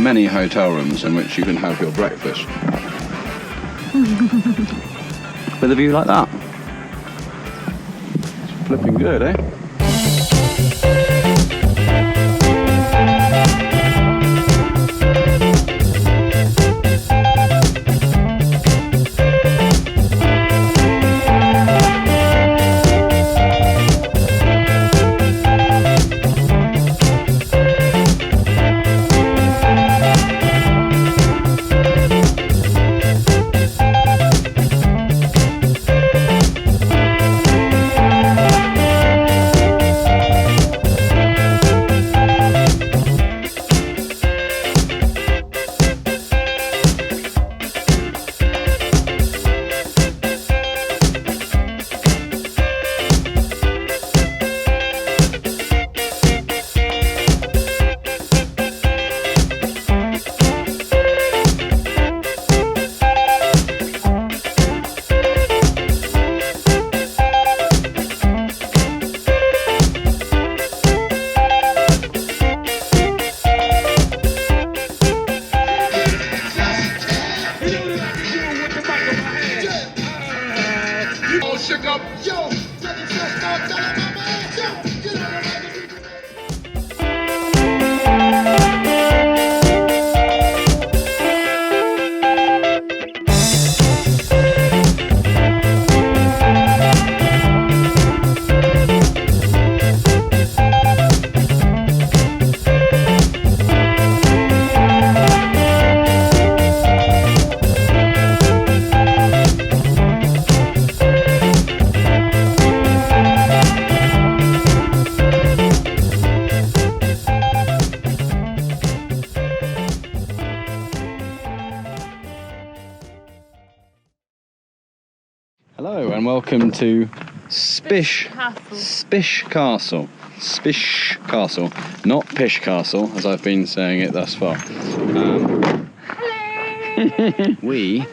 many hotel rooms in which you can have your breakfast. With a view like that. It's flipping good, eh? Hello and welcome to Spiš Castle. Spiš Castle, not Pish Castle, as I've been saying it thus far. We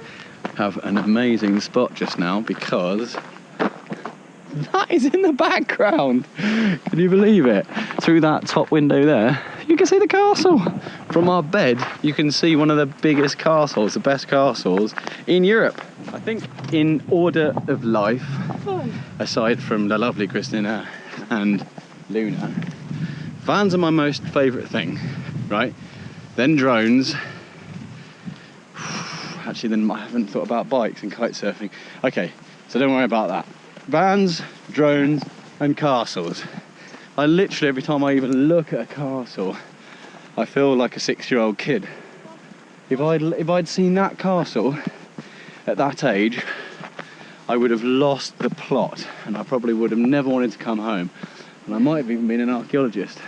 have an amazing spot just now because that is in the background. Can you believe it? Through that top window there, you can see the castle. From our bed, you can see one of the biggest castles, the best castles in Europe. I think in order of life, aside from the lovely Christina and Luna, vans are my most favourite thing, right? Then drones. Actually, then I haven't thought about bikes and kite surfing. Okay, so don't worry about that. Vans, drones, and castles. I literally, every time I even look at a castle, I feel like a 6-year-old kid. If I'd seen that castle at that age, I would have lost the plot, and I probably would have never wanted to come home, and I might have even been an archaeologist.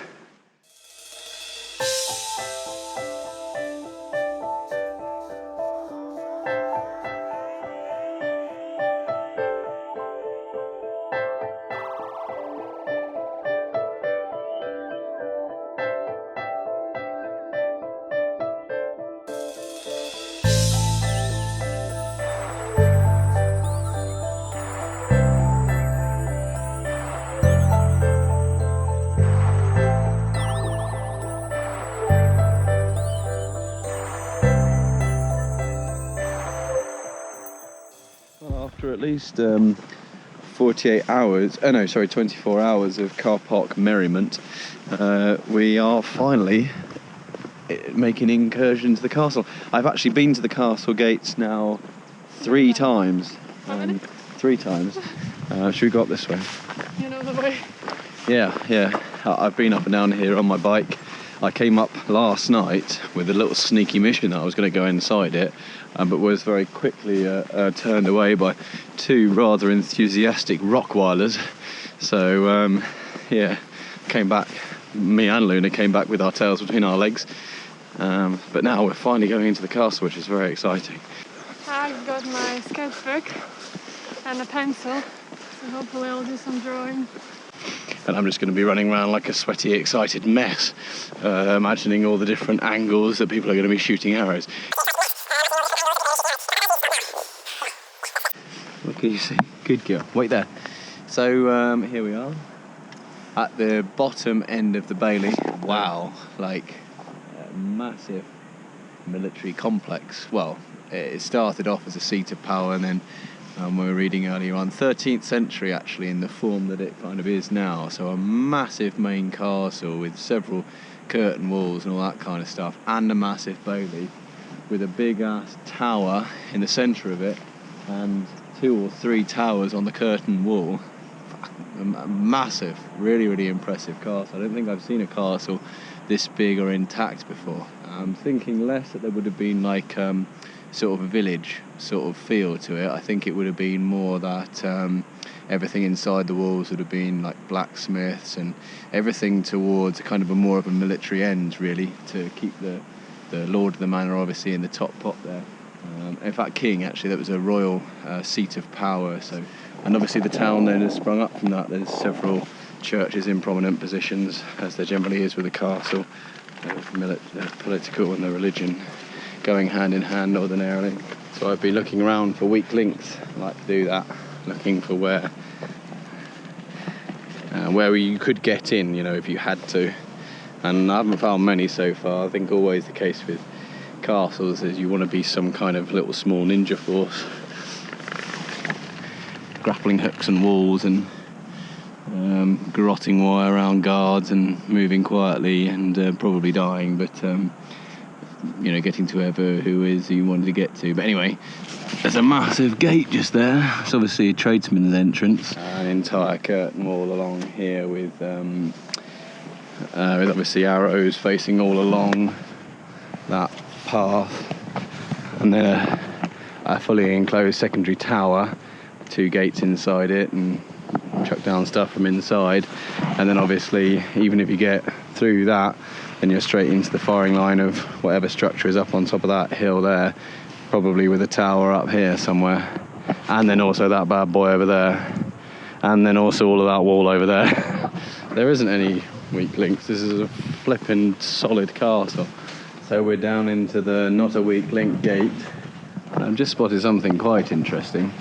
After at least 24 hours of car park merriment, we are finally making an incursion into the castle. I've actually been to the castle gates now 3 times. 3 times. Should we go up this way? You know the way. Yeah. I've been up and down here on my bike. I came up last night with a little sneaky mission that I was going to go inside it, but was very quickly turned away by 2 rather enthusiastic Rottweilers. So came back. Me and Luna came back with our tails between our legs. But now we're finally going into the castle, which is very exciting. I've got my sketchbook and a pencil, so hopefully I'll do some drawing. And I'm just going to be running around like a sweaty, excited mess, imagining all the different angles that people are going to be shooting arrows. What can you see? Good girl. Wait there. So here we are at the bottom end of the Bailey. Wow, like a massive military complex. Well, it started off as a seat of power, and then we were reading earlier on, 13th century actually, in the form that it kind of is now. So a massive main castle with several curtain walls and all that kind of stuff, and a massive bailey with a big ass tower in the centre of it, and 2 or 3 towers on the curtain wall. A massive, really, really impressive castle. I don't think I've seen a castle this big or intact before. I'm thinking less that there would have been like sort of a village sort of feel to it. I think it would have been more that everything inside the walls would have been like blacksmiths and everything towards a kind of a more of a military end, really, to keep the lord of the manor obviously in the top pot there. In fact, king, actually, that was a royal seat of power. So, and obviously the town then has sprung up from that. There's several churches in prominent positions, as there generally is with a castle. The political and the religion going hand in hand ordinarily. So I'd be looking around for weak links. I like to do that, looking for where you could get in, you know, if you had to. And I haven't found many so far. I think always the case with castles is you want to be some kind of little small ninja force, grappling hooks and walls and garroting wire around guards and moving quietly and probably dying, but you know, getting to who you wanted to get to. But anyway, there's a massive gate just there. It's obviously a tradesman's entrance. An entire curtain wall along here with obviously arrows facing all along that path, and then a fully enclosed secondary tower, 2 gates inside it, and chuck down stuff from inside. And then obviously, even if you get through that, then you're straight into the firing line of whatever structure is up on top of that hill there, probably with a tower up here somewhere, and then also that bad boy over there, and then also all of that wall over there. There isn't any weak links. This is a flipping solid castle. So we're down into the not a weak link gate. I've just spotted something quite interesting.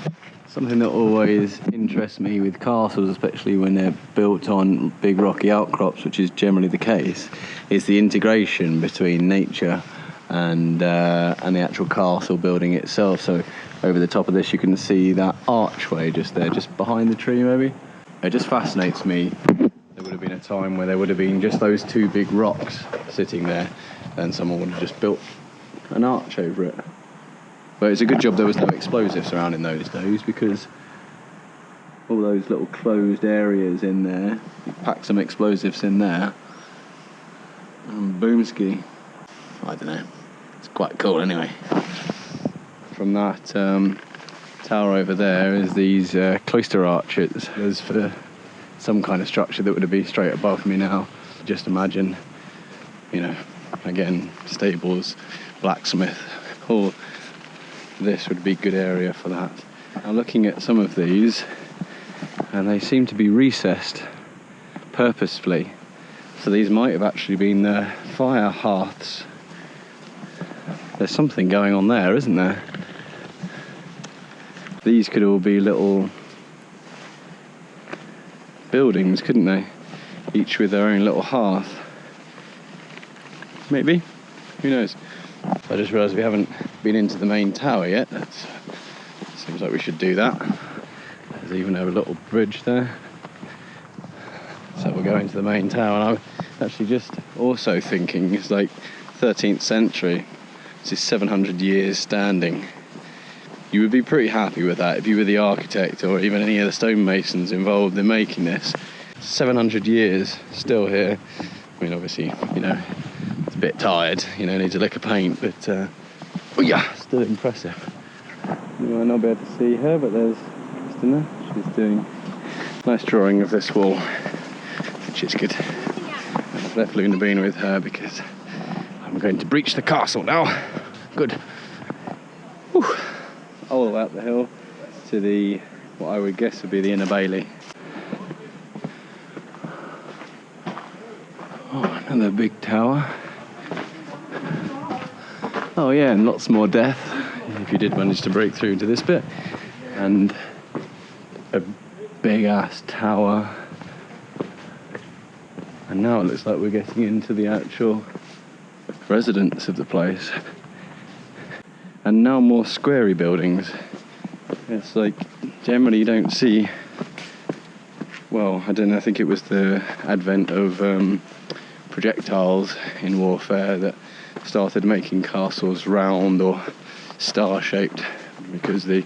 Something that always interests me with castles, especially when they're built on big rocky outcrops, which is generally the case, is the integration between nature and the actual castle building itself. So over the top of this you can see that archway just there, just behind the tree maybe. It just fascinates me. There would have been a time where there would have been just those 2 big rocks sitting there, and someone would have just built an arch over it. But it's a good job there was no explosives around in those days, because all those little closed areas in there, you pack some explosives in there, and boomski. I don't know, it's quite cool anyway. From that tower over there is these cloister arches. There's for some kind of structure that would be straight above me now. Just imagine, you know, again, stables, blacksmith, all this would be a good area for that. Now looking at some of these, and they seem to be recessed purposefully, so these might have actually been fire hearths. There's something going on there, isn't there? These could all be little buildings, couldn't they? Each with their own little hearth. Maybe? Who knows? I just realised we haven't been into the main tower yet. Seems like we should do that. There's even a little bridge there. So we're going to the main tower, and I'm actually just also thinking it's like 13th century. This is 700 years standing. You would be pretty happy with that if you were the architect or even any of the stonemasons involved in making this. 700 years still here. I mean, obviously, you know, it's a bit tired, you know, needs a lick of paint, but oh yeah, still impressive. You might not be able to see her, but there's Christina. She's doing a nice drawing of this wall, which is good. I've left Luna Bean with her because I'm going to breach the castle now. Good. Whew. All the way up the hill to the, what I would guess would be the inner bailey. Oh, another big tower. Oh yeah, and lots more death if you did manage to break through to this bit. And a big ass tower. And now it looks like we're getting into the actual residence of the place. and now more squarey buildings. It's like generally you don't see, well, I don't know, I think it was the advent of projectiles in warfare that started making castles round or star-shaped, because the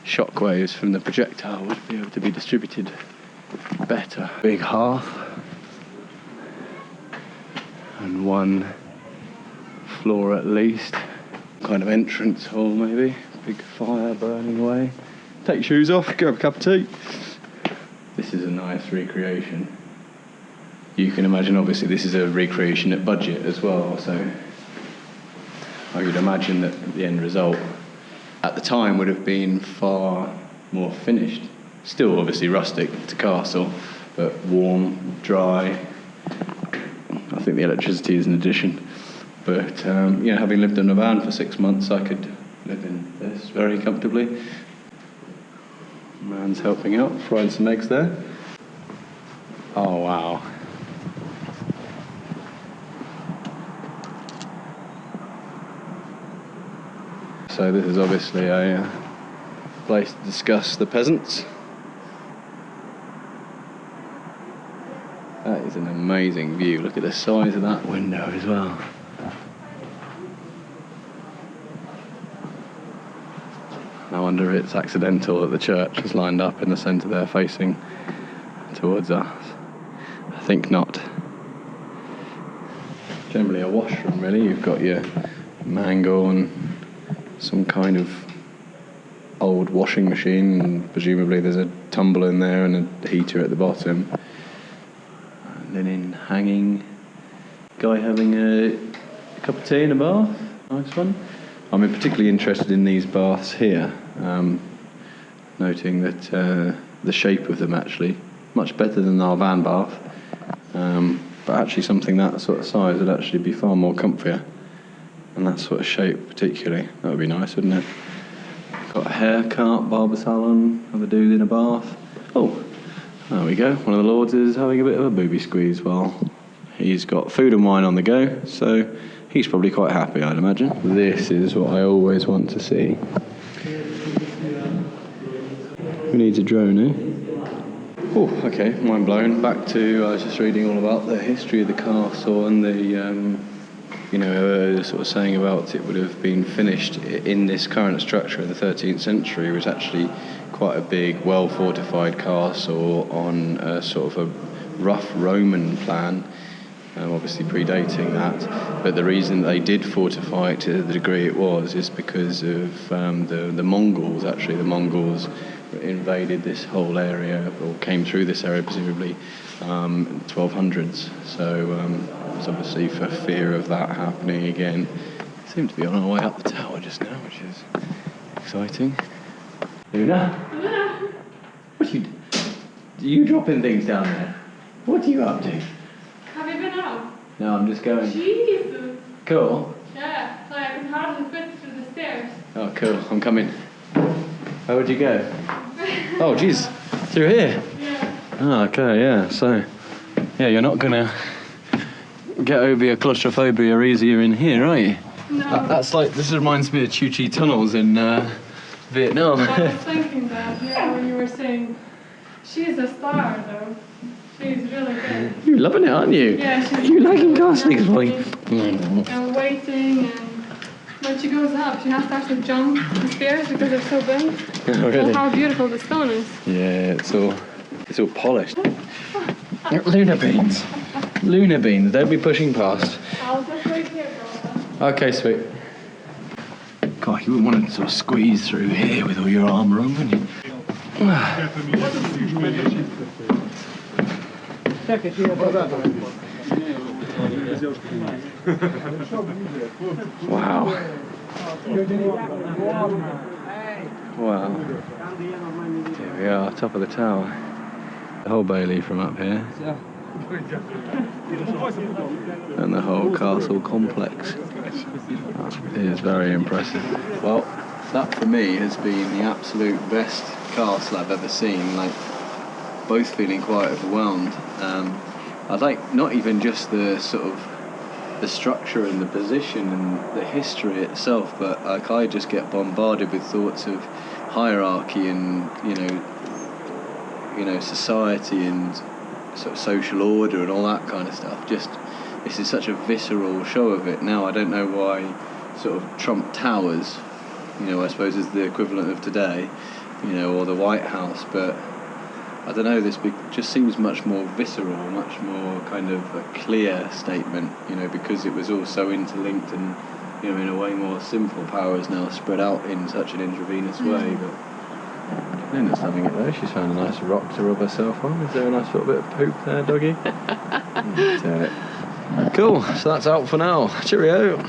shockwaves from the projectile would be able to be distributed better. Big hearth and one floor at least, kind of entrance hall maybe, big fire burning away. Take your shoes off, grab a cup of tea. This is a nice recreation. You can imagine obviously this is a recreation at budget as well, so I would imagine that the end result at the time would have been far more finished. Still obviously rustic, it's a castle, but warm, dry. I think the electricity is an addition. But you know, having lived in a van for 6 months, I could live in this very comfortably. Man's helping out, frying some eggs there. Oh wow. So this is obviously a place to discuss the peasants. That is an amazing view. Look at the size of that window as well. No wonder it's accidental that the church is lined up in the centre there facing towards us. I think not. Generally a washroom really. You've got your mangle and some kind of old washing machine, and presumably there's a tumbler in there and a heater at the bottom. Linen hanging. Guy having a cup of tea in a bath. Nice one. I'm particularly interested in these baths here, noting that the shape of them actually much better than our van bath, but actually something that sort of size would actually be far more comfier, and that sort of shape particularly. That would be nice, wouldn't it? Got a haircut, barber salon, have a dude in a bath. Oh, there we go. One of the lords is having a bit of a booby squeeze while he's got food and wine on the go, so he's probably quite happy, I'd imagine. This is what I always want to see. Who needs a drone, eh? Oh, okay, mind blown. Back to, I was just reading all about the history of the castle and the, you know, sort of saying about it would have been finished in this current structure in the 13th century. It was actually quite a big, well-fortified castle on a sort of a rough Roman plan. Obviously predating that, but the reason they did fortify it to the degree it was is because of the Mongols. Actually, the Mongols invaded this whole area, or came through this area presumably in the 1200s. So it was obviously for fear of that happening again. Seem to be on our way up the tower just now, which is exciting. Luna? Yeah. What are you dropping things down there? What are you up to? Have you been out? No, I'm just going. Jesus. Cool. Yeah, like I can hardly fit through the stairs. Oh, cool. I'm coming. Where would you go? Oh, geez. Through here? Yeah. Oh, okay, yeah. So, yeah, you're not going to get over your claustrophobia easier in here, are you? No. That's like, this reminds me of Chu Chi tunnels in Vietnam. I was thinking that, yeah, when you were saying, she's a star, though. She's really good. You're loving it, aren't you? Yeah, she's You liking castings, boy? And waiting, and when she goes up, she has to actually jump the stairs because they're so big. Oh, really? Well, how beautiful the stone is. Yeah, it's all polished. Lunar beans. Lunar beans, don't be pushing past. I'll just wait here for a while. Okay, sweet. God, you wouldn't want to sort of squeeze through here with all your armour on, would you? Wow. Wow. Here we are, top of the tower. The whole bailey from up here. And the whole castle complex. It is very impressive. Well, that for me has been the absolute best castle I've ever seen. Like, both feeling quite overwhelmed. I like not even just the sort of the structure and the position and the history itself, but like I just get bombarded with thoughts of hierarchy and you know society and sort of social order and all that kind of stuff. Just this is such a visceral show of it. Now I don't know why sort of Trump Towers, you know, I suppose is the equivalent of today, you know, or the White House, but I don't know, this just seems much more visceral, much more kind of a clear statement, you know, because it was all so interlinked and, you know, in a way more simple. Power is now spread out in such an intravenous way. But Linda's having it though. She's found a nice rock to rub herself on. Is there a nice little bit of poop there, doggy? Cool, so that's out for now. Cheerio.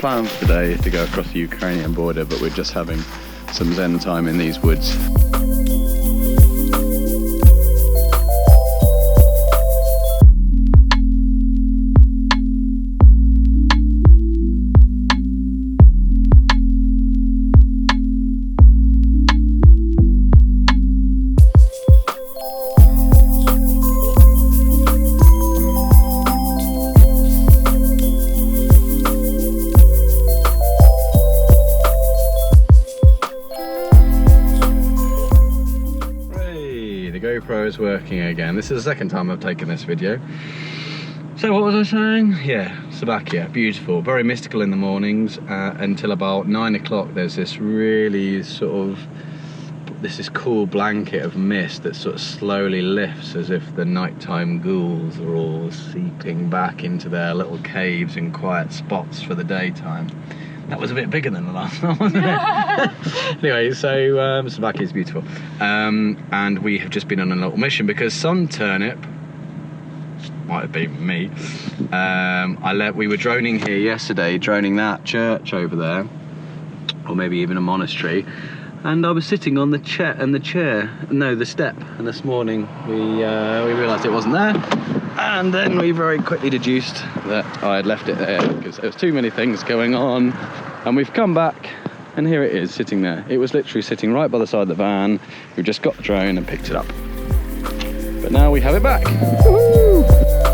Plan for today is to go across the Ukrainian border, but we're just having some zen time in these woods. GoPro is working again. This is the second time I've taken this video. So what was I saying? Yeah, Slovakia, beautiful, very mystical in the mornings until about 9 o'clock. There's this really sort of this cool blanket of mist that sort of slowly lifts as if the nighttime ghouls are all seeping back into their little caves and quiet spots for the daytime. That was a bit bigger than the last one, wasn't it? Anyway, so Slovakia is beautiful. And we have just been on a little mission because some turnip, might have been me, we were droning here yesterday, droning that church over there, or maybe even a monastery, and I was sitting on the step, and this morning we realised it wasn't there, and then we very quickly deduced that I had left it there because there was too many things going on, and we've come back and here it is sitting there. It was literally sitting right by the side of the van. We've just got the drone and picked it up, but now we have it back. Woohoo!